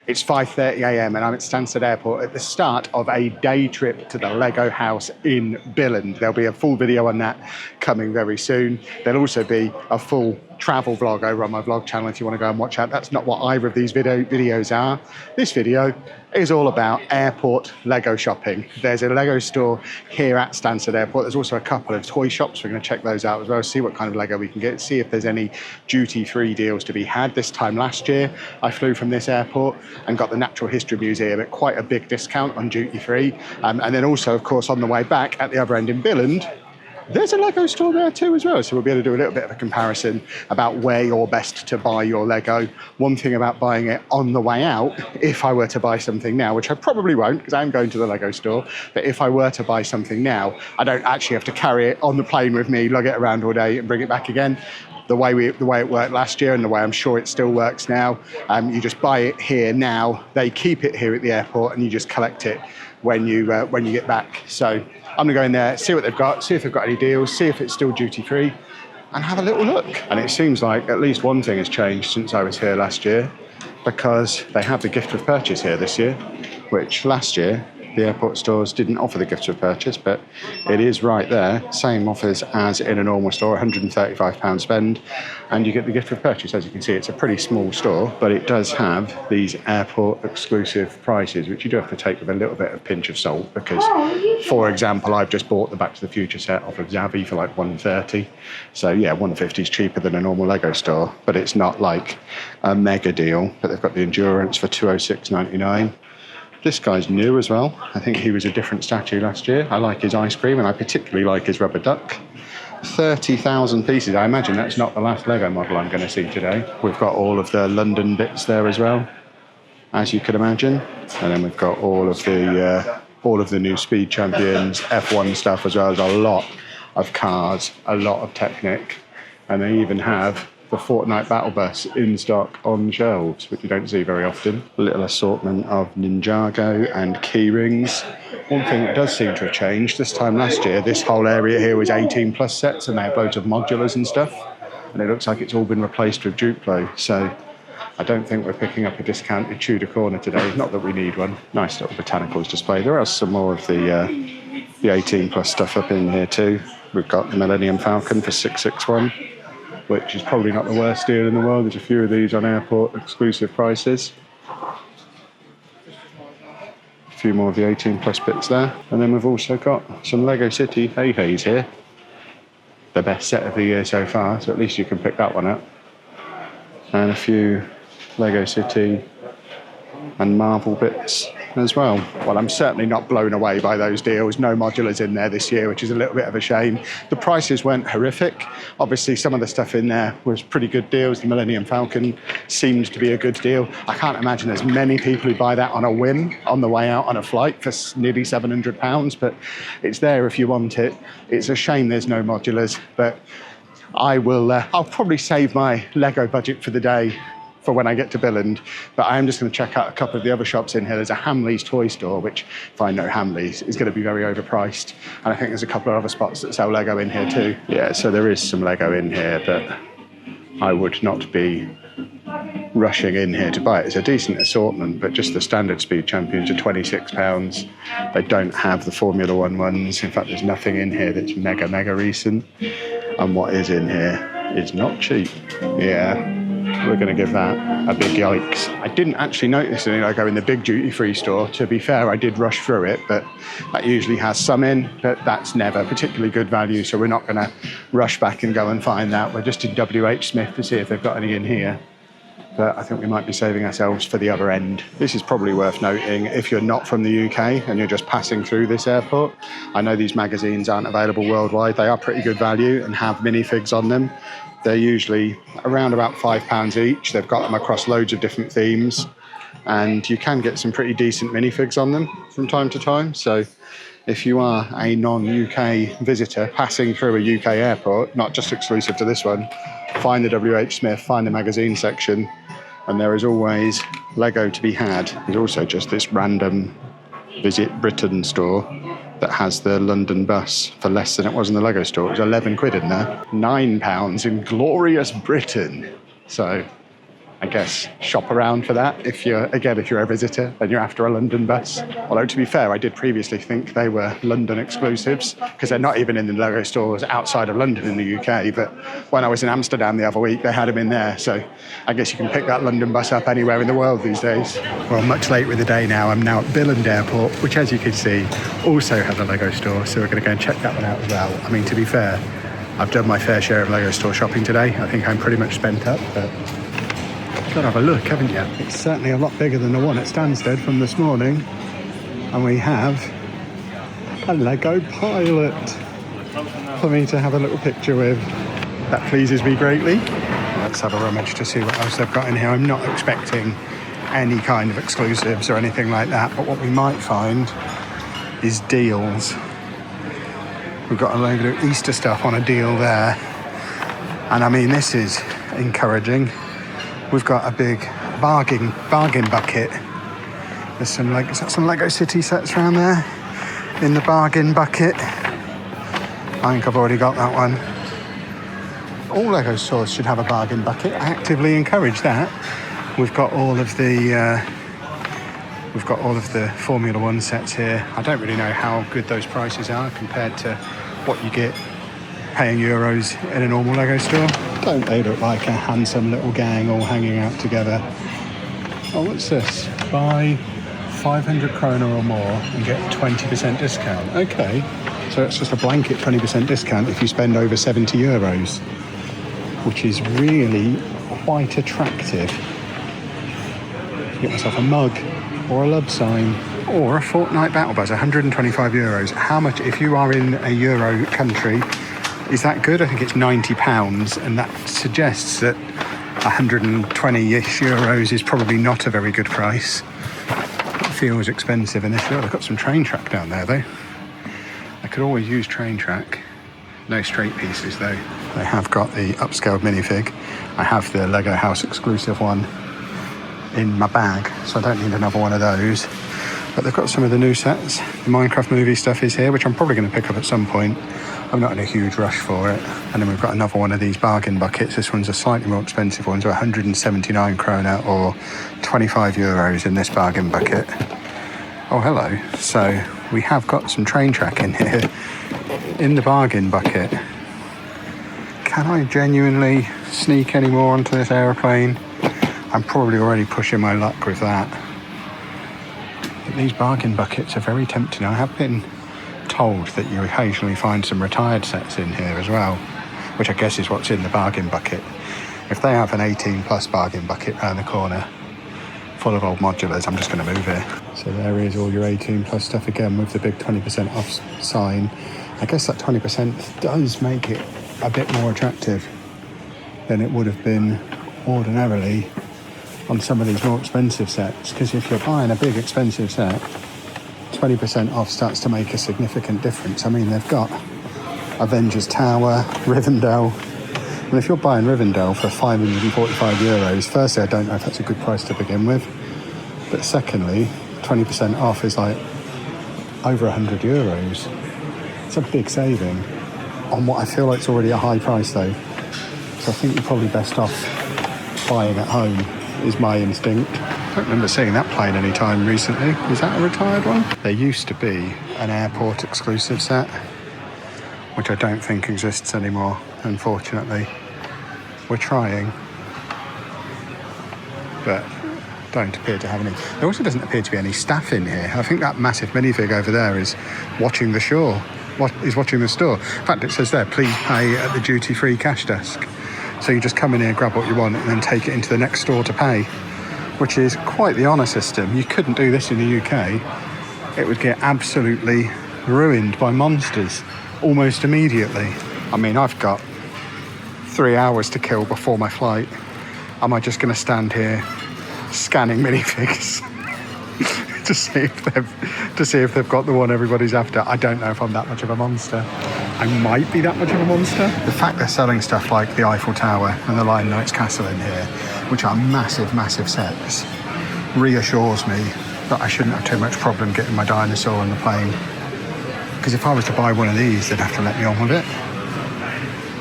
It's 5:30 a.m. and I'm at Stansted Airport at the start of a day trip to the Lego house in Billund. There'll be a full video on that coming very soon. There'll also be a full travel vlog over on my vlog channel if you want to go and watch that. That's not what either of these videos are. This video is all about airport Lego shopping. There's a Lego store here at Stansted Airport. There's also a couple of toy shops. We're going to check those out as well, see what kind of Lego we can get, see if there's any duty-free deals to be had. This time last year, I flew from this airport and got the Natural History Museum at quite a big discount on duty-free. And then also, of course, on the way back at the other end in Billund, there's a Lego store there too as well, so we'll be able to do a little bit of a comparison about where you're best to buy your Lego. One thing about buying it on the way out, if I were to buy something now, which I probably won't because I'm going to the Lego store, but if I were to buy something now, I don't actually have to carry it on the plane with me, lug it around all day and bring it back again. The way it worked last year and the way I'm sure it still works now, you just buy it here now, they keep it here at the airport and you just collect it when you get back. So I'm gonna go in there, see what they've got, see if they've got any deals, see if it's still duty free and have a little look. And it seems like at least one thing has changed since I was here last year, because they have the gift of purchase here this year, which last year the airport stores didn't offer the gift of purchase, but it is right there. Same offers as in a normal store, £135 spend, and you get the gift of purchase. As you can see, it's a pretty small store, but it does have these airport exclusive prices, which you do have to take with a little bit of pinch of salt, because, for example, I've just bought the Back to the Future set off of Zavvi for like £130. So yeah, £150 is cheaper than a normal Lego store, but it's not like a mega deal. But they've got the Endurance for £206.99. This guy's new as well. I think he was a different statue last year. I like his ice cream and I particularly like his rubber duck. 30,000 pieces. I imagine that's not the last Lego model I'm going to see today. We've got all of the London bits there as well, as you could imagine. And then we've got all of the new Speed Champions, F1 stuff as well. There's a lot of cars, a lot of Technic, and they even have the Fortnite Battle Bus in stock on shelves, which you don't see very often. A little assortment of Ninjago and key rings. One thing that does seem to have changed, this time last year, this whole area here was 18 plus sets and they have loads of modulars and stuff. And it looks like it's all been replaced with Duplo. So I don't think we're picking up a discounted Tudor corner today. Not that we need one. Nice little botanicals display. There are some more of the 18 plus stuff up in here too. We've got the Millennium Falcon for £661. Which is probably not the worst deal in the world. There's a few of these on airport exclusive prices. A few more of the 18 plus bits there. And then we've also got some Lego City Hey-Hays here. The best set of the year so far, so at least you can pick that one up. And a few Lego City and Marvel bits as well. Well, I'm certainly not blown away by those deals. No modulars in there this year, which is a little bit of a shame. The prices weren't horrific. Obviously, some of the stuff in there was pretty good deals. The Millennium Falcon seemed to be a good deal. I can't imagine there's many people who buy that on a whim on the way out on a flight for nearly £700, but it's there if you want it. It's a shame there's no modulars, but I'll probably save my Lego budget for the day for when I get to Billund, but I am just going to check out a couple of the other shops in here. There's a Hamleys toy store, which, if I know Hamleys, is going to be very overpriced. And I think there's a couple of other spots that sell Lego in here too. Yeah, so there is some Lego in here, but I would not be rushing in here to buy it. It's a decent assortment, but just the standard Speed Champions are £26. They don't have the Formula One ones. In fact, there's nothing in here that's mega recent. And what is in here is not cheap. Yeah. We're going to give that a big yikes. I didn't actually notice any Lego in the big duty-free store. To be fair, I did rush through it, but that usually has some in, but that's never particularly good value, so we're not going to rush back and go and find that. We're just in WH Smith to see if they've got any in here, but I think we might be saving ourselves for the other end. This is probably worth noting if you're not from the UK and you're just passing through this airport. I know these magazines aren't available worldwide. They are pretty good value and have minifigs on them. They're usually around about £5 each. They've got them across loads of different themes, and you can get some pretty decent minifigs on them from time to time. So if you are a non-UK visitor passing through a UK airport, not just exclusive to this one, find the WH Smith, find the magazine section, and there is always Lego to be had. There's also just this random Visit Britain store that has the London bus for less than it was in the Lego store. It was £11 in there. £9 in glorious Britain. So I guess, shop around for that if you're a visitor and you're after a London bus. Although, to be fair, I did previously think they were London exclusives because they're not even in the Lego stores outside of London in the UK. But when I was in Amsterdam the other week, they had them in there. So I guess you can pick that London bus up anywhere in the world these days. Well, much later in the day now, I'm now at Billund Airport, which, as you can see, also has a Lego store. So we're going to go and check that one out as well. I mean, to be fair, I've done my fair share of Lego store shopping today. I think I'm pretty much spent up, but you've got to have a look, haven't you? It's certainly a lot bigger than the one at Stansted from this morning. And we have a Lego pilot for me to have a little picture with. That pleases me greatly. Let's have a rummage to see what else they've got in here. I'm not expecting any kind of exclusives or anything like that, but what we might find is deals. We've got a load of Easter stuff on a deal there. And I mean, this is encouraging. We've got a big bargain bucket. There's some Lego City sets around there in the bargain bucket. I think I've already got that one. All Lego stores should have a bargain bucket. I actively encourage that. We've got all of the Formula One sets here. I don't really know how good those prices are compared to what you get paying euros in a normal Lego store. Don't they look like a handsome little gang all hanging out together? Oh, what's this? Buy 500 kroner or more and get 20% discount. Okay, so it's just a blanket 20% discount if you spend over 70 euros, which is really quite attractive. Get myself a mug or a love sign or a Fortnite battle buzz, 125 euros. How much, if you are in a Euro country, is that good? I think it's £90, and that suggests that 120-ish euros is probably not a very good price. It feels expensive initially. They've got some train track down there, though. I could always use train track. No straight pieces, though. They have got the upscaled minifig. I have the Lego House exclusive one in my bag, so I don't need another one of those. But they've got some of the new sets. The Minecraft movie stuff is here, which I'm probably going to pick up at some point. I'm not in a huge rush for it. And then we've got another one of these bargain buckets. This one's a slightly more expensive one, so 179 krona or 25 euros in this bargain bucket. Oh, hello. So we have got some train track in here in the bargain bucket. Can I genuinely sneak any more onto this aeroplane? I'm probably already pushing my luck with that. But these bargain buckets are very tempting. I have been told that you occasionally find some retired sets in here as well, which I guess is what's in the bargain bucket. If they have an 18 plus bargain bucket around the corner full of old modulars, I'm just going to move here. So there is all your 18 plus stuff again with the big 20% off sign. I guess that 20% does make it a bit more attractive than it would have been ordinarily on some of these more expensive sets, because if you're buying a big expensive set, 20% off starts to make a significant difference. I mean, they've got Avengers Tower, Rivendell. And if you're buying Rivendell for 545 euros, firstly, I don't know if that's a good price to begin with. But secondly, 20% off is like over 100 euros. It's a big saving on what I feel like is already a high price, though. So I think you're probably best off buying at home, is my instinct. I don't remember seeing that plane any time recently. Is that a retired one? There used to be an airport exclusive set, which I don't think exists anymore, unfortunately. We're trying, but don't appear to have any. There also doesn't appear to be any staff in here. I think that massive minifig over there is watching the shore, watching the store. In fact, it says there, please pay at the duty-free cash desk. So you just come in here, grab what you want, and then take it into the next store to pay, which is quite the honour system. You couldn't do this in the UK. It would get absolutely ruined by monsters almost immediately. I mean, I've got 3 hours to kill before my flight. Am I just going to stand here scanning minifigs to see if they've got the one everybody's after? I don't know if I'm that much of a monster. I might be that much of a monster. The fact they're selling stuff like the Eiffel Tower and the Lion Knight's Castle in here, which are massive, massive sets, reassures me that I shouldn't have too much problem getting my dinosaur on the plane. Because if I was to buy one of these, they'd have to let me on with it.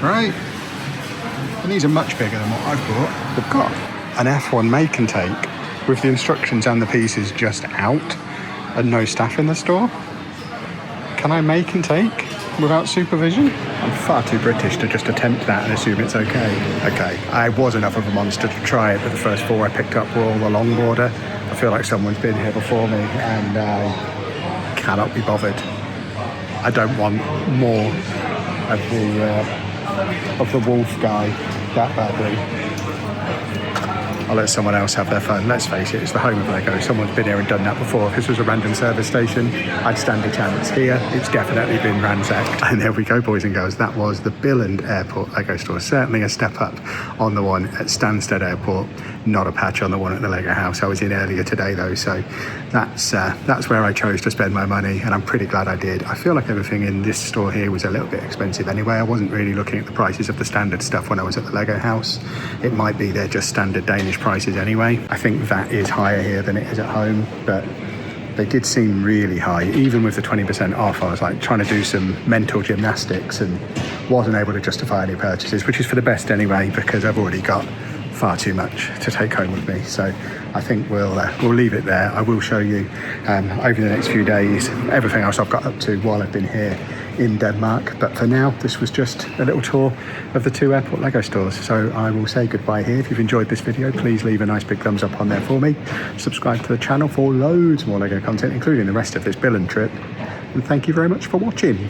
Right? And these are much bigger than what I've bought. They've got an F1 make and take with the instructions and the pieces just out and no staff in the store? Can I make and take without supervision? I'm far too British to just attempt that and assume it's okay. Okay, I was enough of a monster to try it, but the first 4 I picked up were all the longboarder. I feel like someone's been here before me and I cannot be bothered. I don't want more of the wolf guy that badly. I'll let someone else have their fun. Let's face it, it's the home of Lego. Someone's been here and done that before. If this was a random service station, I'd stand a chance. Here, it's definitely been ransacked. And there we go, boys and girls. That was the Billund Airport Lego store. Certainly a step up on the one at Stansted Airport. Not a patch on the one at the Lego house. I was in earlier today though, so that's where I chose to spend my money, and I'm pretty glad I did. I feel like everything in this store here was a little bit expensive anyway. I wasn't really looking at the prices of the standard stuff when I was at the Lego house. It might be they're just standard Danish prices anyway. I think that is higher here than it is at home, but they did seem really high. Even with the 20% off, I was like trying to do some mental gymnastics and wasn't able to justify any purchases, which is for the best anyway, because I've already got far too much to take home with me. So I think we'll leave it there. I will show you over the next few days everything else I've got up to while I've been here in Denmark. But for now, this was just a little tour of the 2 airport Lego stores. So I will say goodbye here. If you've enjoyed this video, please leave a nice big thumbs up on there for me. Subscribe to the channel for loads more Lego content, including the rest of this Billund trip. And thank you very much for watching.